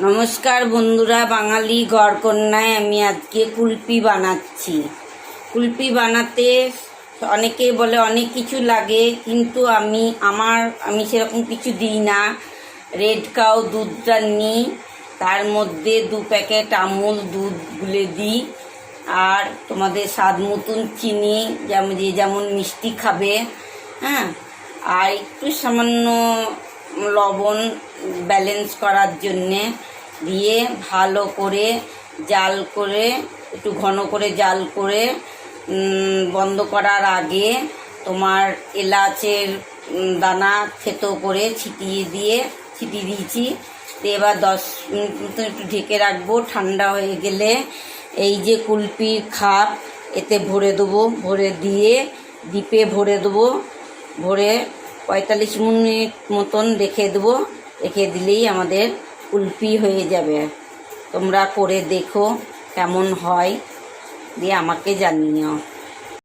নমস্কার বন্ধুরা, বাঙালি ঘরকন্যায় আমি আজকে কুলপি বানাচ্ছি। কুলপি বানাতে অনেকে বলে অনেক কিছু লাগে, কিন্তু আমি সেরকম কিছু দিই না। রেড কাউ দুধটা নিই, তার মধ্যে 2 প্যাকেট আমুল দুধ গুলে দিই, আর তোমাদের স্বাদ মতন চিনি, যেমন মিষ্টি খাবে, হ্যাঁ, আর একটু সামান্য লবণ ব্যালেন্স করার জন্যে দিয়ে ভালো করে জাল করে, একটু ঘন করে জাল করে বন্ধ করার আগে তোমার এলাচের দানা থেতো করে ছিটিয়ে দিয়েছি। তো এবার 10 মিনিট মতো একটু ঢেকে রাখবো। ঠান্ডা হয়ে গেলে এই যে কুলপির খাপ এতে ভরে দেবো, ভরে দিয়ে ডিপে ভরে দেবো, ভরে 45 মিনিট মতন রেখে দেবো। রেখে দিলেই আমাদের কুলপি হয়ে যাবে। তোমরা করে দেখো কেমন হয়, দিয়ে আমাকে জানিও।